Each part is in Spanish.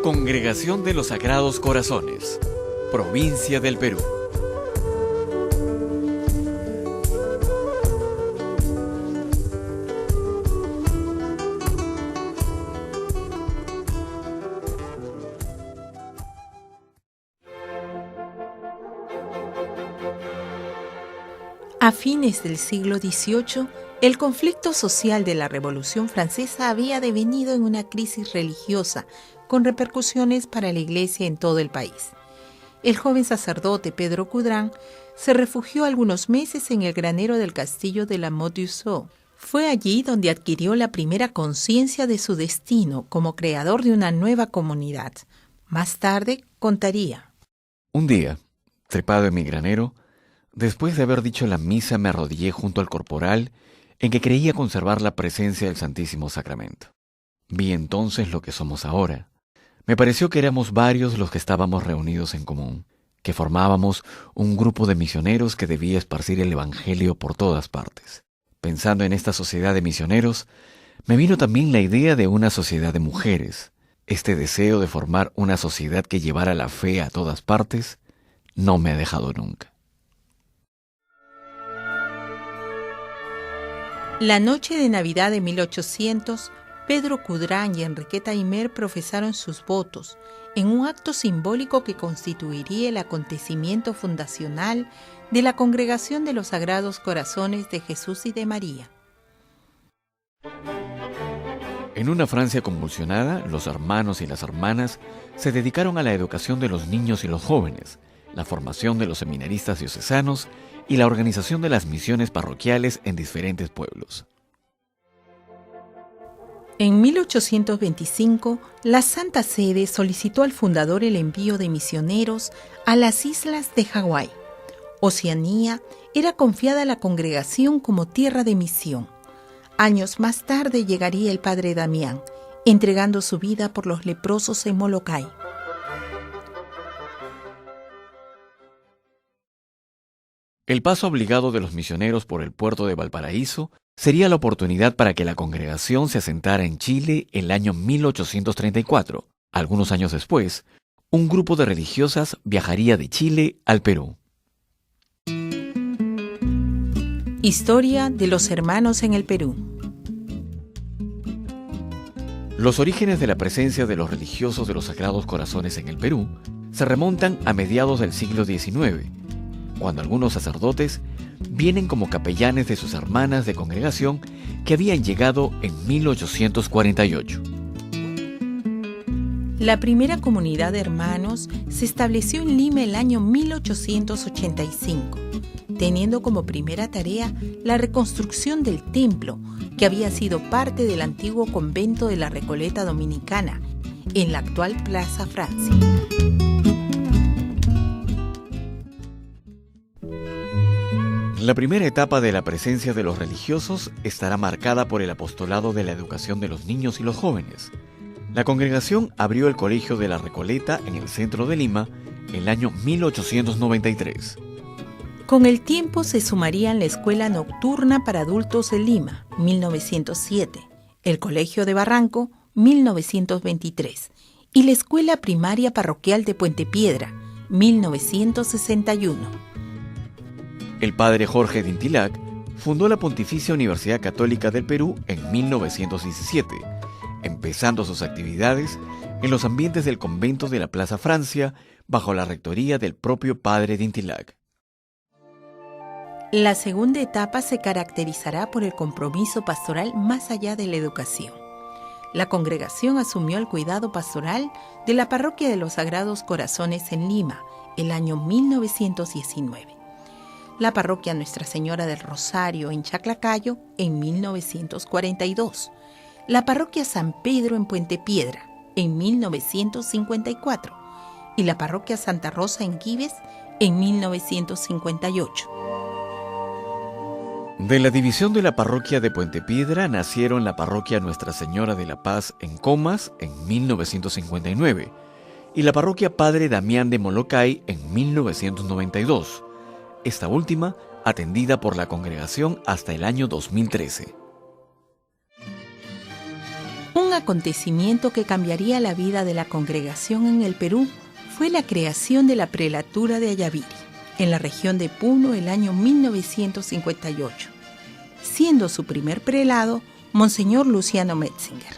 Congregación de los Sagrados Corazones, Provincia del Perú. A fines del siglo XVIII, el conflicto social de la Revolución Francesa había devenido en una crisis religiosa con repercusiones para la Iglesia en todo el país. El joven sacerdote Pedro Cudran se refugió algunos meses en el granero del castillo de la Motte-du-Sault. Fue allí donde adquirió la primera conciencia de su destino como creador de una nueva comunidad. Más tarde contaría: Un día, trepado en mi granero, después de haber dicho la misa, me arrodillé junto al corporal en que creía conservar la presencia del Santísimo Sacramento. Vi entonces lo que somos ahora. Me pareció que éramos varios los que estábamos reunidos en común, que formábamos un grupo de misioneros que debía esparcir el Evangelio por todas partes. Pensando en esta sociedad de misioneros, me vino también la idea de una sociedad de mujeres. Este deseo de formar una sociedad que llevara la fe a todas partes no me ha dejado nunca. La noche de Navidad de 1800, Pedro Cudran y Enriqueta Aymer profesaron sus votos en un acto simbólico que constituiría el acontecimiento fundacional de la Congregación de los Sagrados Corazones de Jesús y de María. En una Francia convulsionada, los hermanos y las hermanas se dedicaron a la educación de los niños y los jóvenes, la formación de los seminaristas diocesanos y la organización de las misiones parroquiales en diferentes pueblos. En 1825, la Santa Sede solicitó al fundador el envío de misioneros a las islas de Hawái. Oceanía era confiada a la congregación como tierra de misión. Años más tarde llegaría el padre Damián, entregando su vida por los leprosos en Molokai. El paso obligado de los misioneros por el puerto de Valparaíso sería la oportunidad para que la congregación se asentara en Chile el año 1834. Algunos años después, un grupo de religiosas viajaría de Chile al Perú. Historia de los hermanos en el Perú. Los orígenes de la presencia de los religiosos de los Sagrados Corazones en el Perú se remontan a mediados del siglo XIX, cuando algunos sacerdotes vienen como capellanes de sus hermanas de congregación que habían llegado en 1848. La primera comunidad de hermanos se estableció en Lima el año 1885, teniendo como primera tarea la reconstrucción del templo, que había sido parte del antiguo convento de la Recoleta Dominicana, en la actual Plaza Francia. La primera etapa de la presencia de los religiosos estará marcada por el apostolado de la educación de los niños y los jóvenes. La congregación abrió el Colegio de la Recoleta en el centro de Lima el año 1893. Con el tiempo se sumarían la Escuela Nocturna para Adultos de Lima, 1907, el Colegio de Barranco, 1923, y la Escuela Primaria Parroquial de Puente Piedra, 1961. El padre Jorge Dintilac fundó la Pontificia Universidad Católica del Perú en 1917, empezando sus actividades en los ambientes del convento de la Plaza Francia bajo la rectoría del propio padre Dintilac. La segunda etapa se caracterizará por el compromiso pastoral más allá de la educación. La congregación asumió el cuidado pastoral de la Parroquia de los Sagrados Corazones en Lima el año 1919. La parroquia Nuestra Señora del Rosario en Chaclacayo en 1942, la parroquia San Pedro en Puente Piedra en 1954 y la parroquia Santa Rosa en Quibes en 1958. De la división de la parroquia de Puente Piedra nacieron la parroquia Nuestra Señora de la Paz en Comas en 1959 y la parroquia Padre Damián de Molokai en 1992. Esta última atendida por la congregación hasta el año 2013. Un acontecimiento que cambiaría la vida de la congregación en el Perú fue la creación de la prelatura de Ayaviri, en la región de Puno, el año 1958, siendo su primer prelado Monseñor Luciano Metzinger.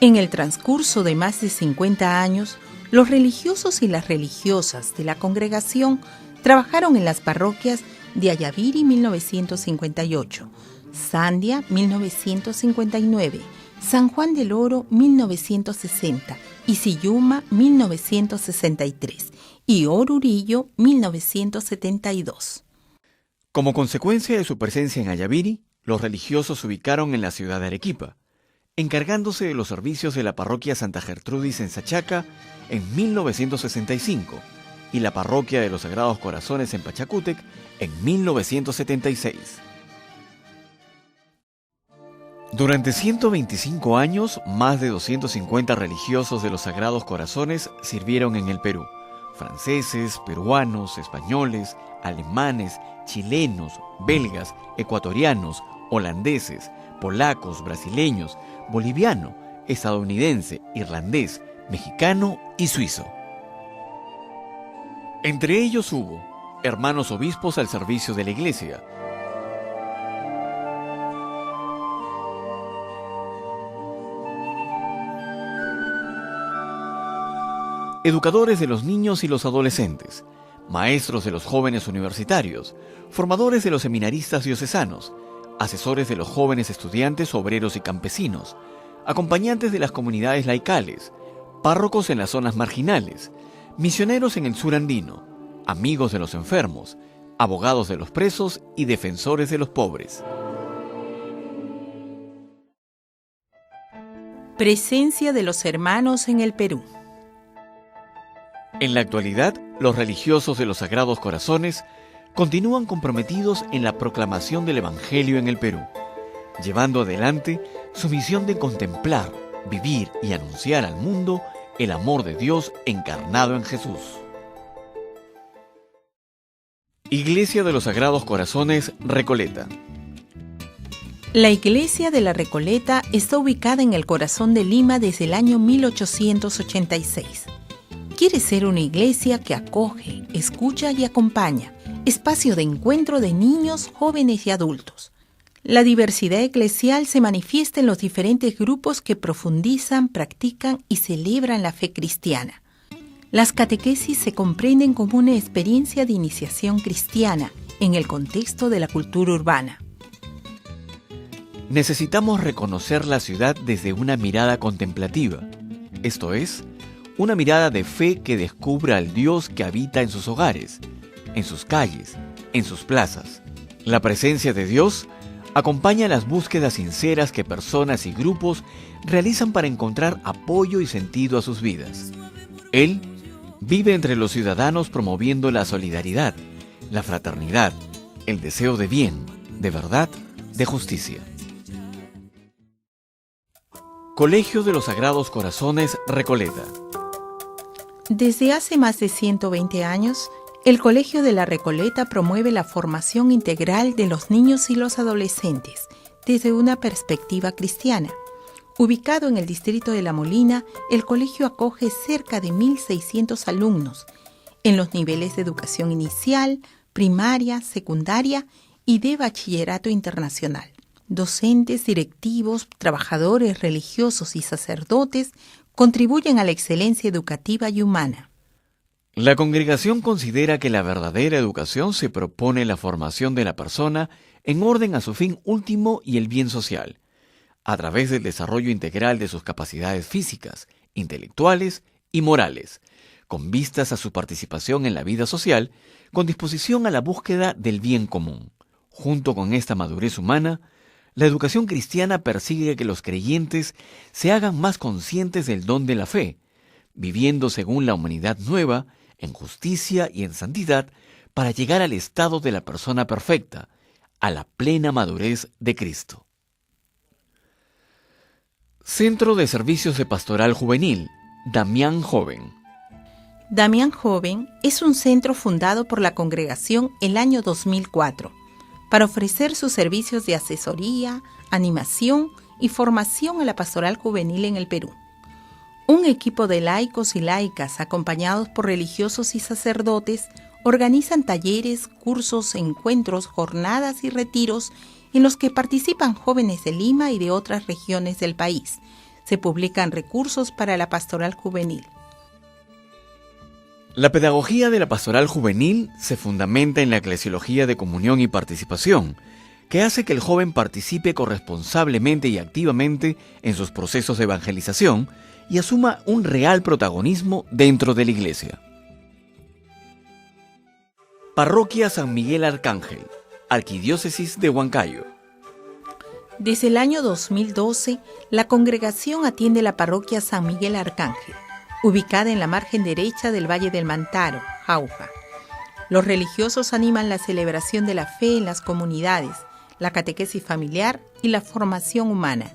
En el transcurso de más de 50 años, los religiosos y las religiosas de la congregación trabajaron en las parroquias de Ayaviri 1958, Sandia 1959, San Juan del Oro 1960, Isiyuma 1963 y Orurillo 1972. Como consecuencia de su presencia en Ayaviri, los religiosos se ubicaron en la ciudad de Arequipa, encargándose de los servicios de la parroquia Santa Gertrudis en Sachaca en 1965 y la parroquia de los Sagrados Corazones en Pachacútec en 1976. Durante 125 años, más de 250 religiosos de los Sagrados Corazones sirvieron en el Perú. Franceses, peruanos, españoles, alemanes, chilenos, belgas, ecuatorianos, holandeses, polacos, brasileños, boliviano, estadounidense, irlandés, mexicano y suizo. Entre ellos hubo hermanos obispos al servicio de la Iglesia, educadores de los niños y los adolescentes, maestros de los jóvenes universitarios, formadores de los seminaristas diocesanos, asesores de los jóvenes estudiantes, obreros y campesinos, acompañantes de las comunidades laicales, párrocos en las zonas marginales, misioneros en el sur andino, amigos de los enfermos, abogados de los presos y defensores de los pobres. Presencia de los hermanos en el Perú. En la actualidad, los religiosos de los Sagrados Corazones continúan comprometidos en la proclamación del Evangelio en el Perú, llevando adelante su misión de contemplar, vivir y anunciar al mundo el amor de Dios encarnado en Jesús. Iglesia de los Sagrados Corazones, Recoleta. La Iglesia de la Recoleta está ubicada en el corazón de Lima desde el año 1886. Quiere ser una iglesia que acoge, escucha y acompaña, espacio de encuentro de niños, jóvenes y adultos. La diversidad eclesial se manifiesta en los diferentes grupos que profundizan, practican y celebran la fe cristiana. Las catequesis se comprenden como una experiencia de iniciación cristiana en el contexto de la cultura urbana. Necesitamos reconocer la ciudad desde una mirada contemplativa, esto es, una mirada de fe que descubra al Dios que habita en sus hogares, en sus calles, en sus plazas. La presencia de Dios acompaña las búsquedas sinceras que personas y grupos realizan para encontrar apoyo y sentido a sus vidas. Él vive entre los ciudadanos promoviendo la solidaridad, la fraternidad, el deseo de bien, de verdad, de justicia. Colegio de los Sagrados Corazones, Recoleta. Desde hace más de 120 años, el Colegio de la Recoleta promueve la formación integral de los niños y los adolescentes desde una perspectiva cristiana. Ubicado en el distrito de La Molina, el colegio acoge cerca de 1.600 alumnos en los niveles de educación inicial, primaria, secundaria y de bachillerato internacional. Docentes, directivos, trabajadores religiosos y sacerdotes contribuyen a la excelencia educativa y humana. La congregación considera que la verdadera educación se propone la formación de la persona en orden a su fin último y el bien social, a través del desarrollo integral de sus capacidades físicas, intelectuales y morales, con vistas a su participación en la vida social, con disposición a la búsqueda del bien común. Junto con esta madurez humana, la educación cristiana persigue que los creyentes se hagan más conscientes del don de la fe, viviendo según la humanidad nueva, en justicia y en santidad, para llegar al estado de la persona perfecta, a la plena madurez de Cristo. Centro de Servicios de Pastoral Juvenil, Damián Joven. Damián Joven es un centro fundado por la congregación el año 2004 para ofrecer sus servicios de asesoría, animación y formación a la pastoral juvenil en el Perú. Un equipo de laicos y laicas, acompañados por religiosos y sacerdotes, organizan talleres, cursos, encuentros, jornadas y retiros en los que participan jóvenes de Lima y de otras regiones del país. Se publican recursos para la pastoral juvenil. La pedagogía de la pastoral juvenil se fundamenta en la eclesiología de comunión y participación, que hace que el joven participe corresponsablemente y activamente en sus procesos de evangelización y asuma un real protagonismo dentro de la Iglesia. Parroquia San Miguel Arcángel, Arquidiócesis de Huancayo. Desde el año 2012, la congregación atiende la parroquia San Miguel Arcángel, ubicada en la margen derecha del Valle del Mantaro, Jauja. Los religiosos animan la celebración de la fe en las comunidades, la catequesis familiar y la formación humana.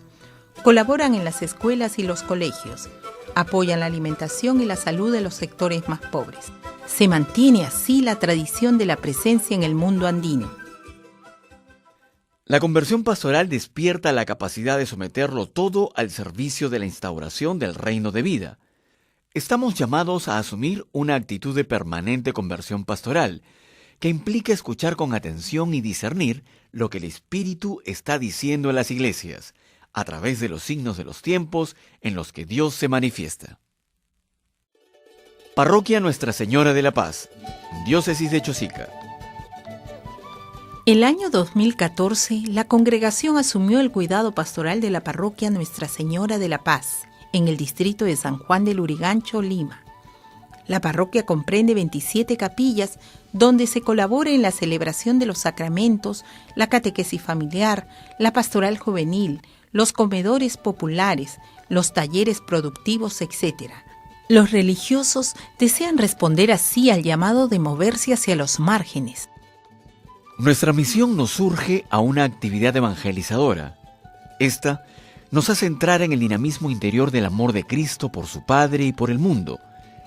Colaboran en las escuelas y los colegios. Apoyan la alimentación y la salud de los sectores más pobres. Se mantiene así la tradición de la presencia en el mundo andino. La conversión pastoral despierta la capacidad de someterlo todo al servicio de la instauración del reino de vida. Estamos llamados a asumir una actitud de permanente conversión pastoral, que implica escuchar con atención y discernir lo que el Espíritu está diciendo a las iglesias, a través de los signos de los tiempos en los que Dios se manifiesta. Parroquia Nuestra Señora de la Paz, Diócesis de Chosica. El año 2014, la congregación asumió el cuidado pastoral de la parroquia Nuestra Señora de la Paz, en el distrito de San Juan del Lurigancho, Lima. La parroquia comprende 27 capillas donde se colabora en la celebración de los sacramentos, la catequesis familiar, la pastoral juvenil, los comedores populares, los talleres productivos, etc. Los religiosos desean responder así al llamado de moverse hacia los márgenes. Nuestra misión nos urge a una actividad evangelizadora. Esta nos hace entrar en el dinamismo interior del amor de Cristo por su Padre y por el mundo,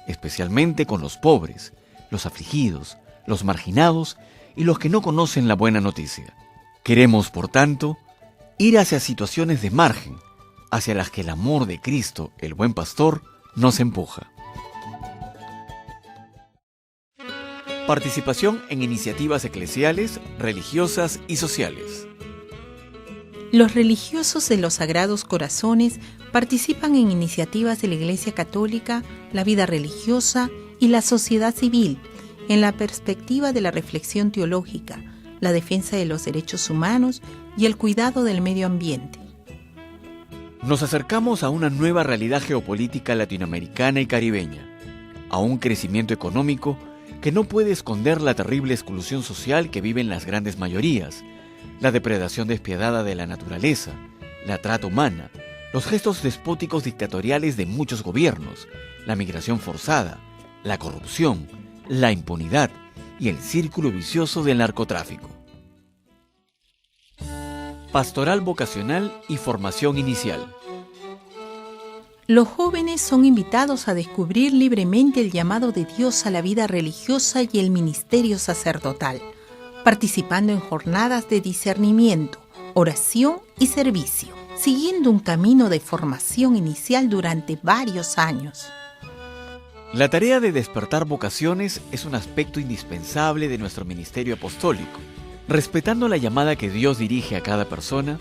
especialmente con los pobres, los afligidos, los marginados y los que no conocen la buena noticia. Queremos, por tanto, ir hacia situaciones de margen, hacia las que el amor de Cristo, el buen pastor, nos empuja. Participación en iniciativas eclesiales, religiosas y sociales. Los religiosos de los Sagrados Corazones participan en iniciativas de la Iglesia Católica, la vida religiosa y la sociedad civil, en la perspectiva de la reflexión teológica, la defensa de los derechos humanos y el cuidado del medio ambiente. Nos acercamos a una nueva realidad geopolítica latinoamericana y caribeña, a un crecimiento económico que no puede esconder la terrible exclusión social que viven las grandes mayorías, la depredación despiadada de la naturaleza, la trata humana, los gestos despóticos dictatoriales de muchos gobiernos, la migración forzada, la corrupción, la impunidad y el círculo vicioso del narcotráfico. Pastoral vocacional y formación inicial. Los jóvenes son invitados a descubrir libremente el llamado de Dios a la vida religiosa y el ministerio sacerdotal, participando en jornadas de discernimiento, oración y servicio, siguiendo un camino de formación inicial durante varios años. La tarea de despertar vocaciones es un aspecto indispensable de nuestro ministerio apostólico. Respetando la llamada que Dios dirige a cada persona,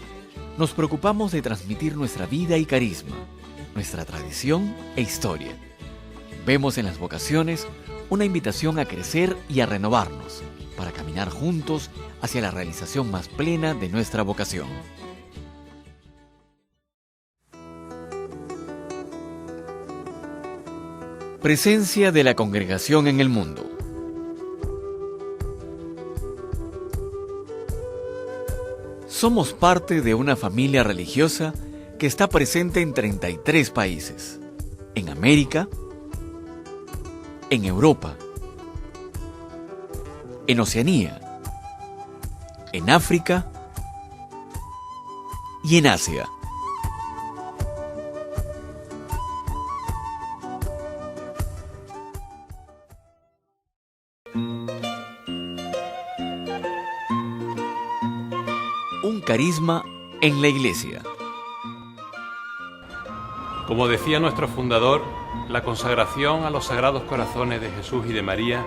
nos preocupamos de transmitir nuestra vida y carisma, nuestra tradición e historia. Vemos en las vocaciones una invitación a crecer y a renovarnos, para caminar juntos hacia la realización más plena de nuestra vocación. Presencia de la congregación en el mundo. Somos parte de una familia religiosa que está presente en 33 países, en América, en Europa, en Oceanía, en África y en Asia. Un carisma en la Iglesia. Como decía nuestro fundador, la consagración a los Sagrados Corazones de Jesús y de María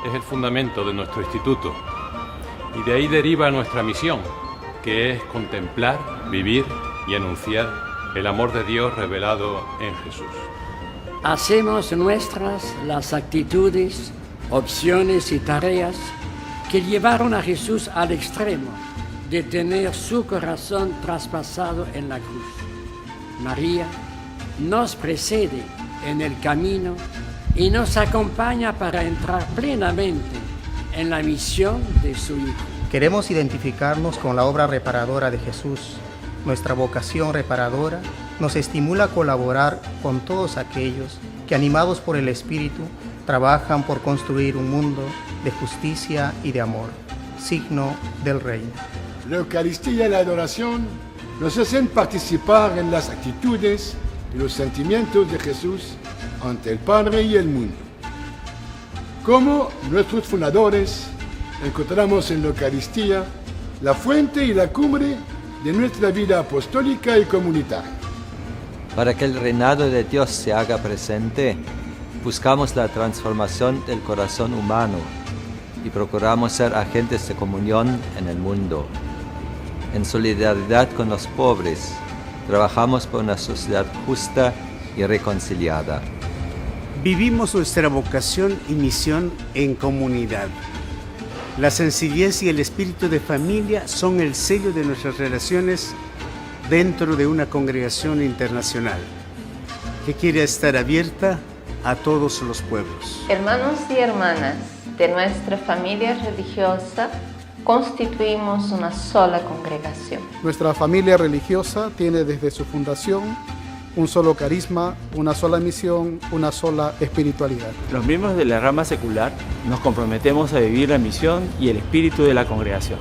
es el fundamento de nuestro instituto, y de ahí deriva nuestra misión, que es contemplar, vivir y anunciar el amor de Dios revelado en Jesús. Hacemos nuestras las actitudes, opciones y tareas que llevaron a Jesús al extremo de tener su corazón traspasado en la cruz. María nos precede en el camino y nos acompaña para entrar plenamente en la misión de su Hijo. Queremos identificarnos con la obra reparadora de Jesús. Nuestra vocación reparadora nos estimula a colaborar con todos aquellos que, animados por el Espíritu, trabajan por construir un mundo de justicia y de amor, signo del reino. La Eucaristía y la adoración nos hacen participar en las actitudes y los sentimientos de Jesús ante el Padre y el mundo. Como nuestros fundadores, encontramos en la Eucaristía la fuente y la cumbre de nuestra vida apostólica y comunitaria. Para que el reinado de Dios se haga presente, buscamos la transformación del corazón humano y procuramos ser agentes de comunión en el mundo. En solidaridad con los pobres, trabajamos por una sociedad justa y reconciliada. Vivimos nuestra vocación y misión en comunidad. La sencillez y el espíritu de familia son el sello de nuestras relaciones dentro de una congregación internacional que quiere estar abierta a todos los pueblos. Hermanos y hermanas de nuestra familia religiosa, constituimos una sola congregación. Nuestra familia religiosa tiene desde su fundación un solo carisma, una sola misión, una sola espiritualidad. Los miembros de la rama secular nos comprometemos a vivir la misión y el espíritu de la congregación.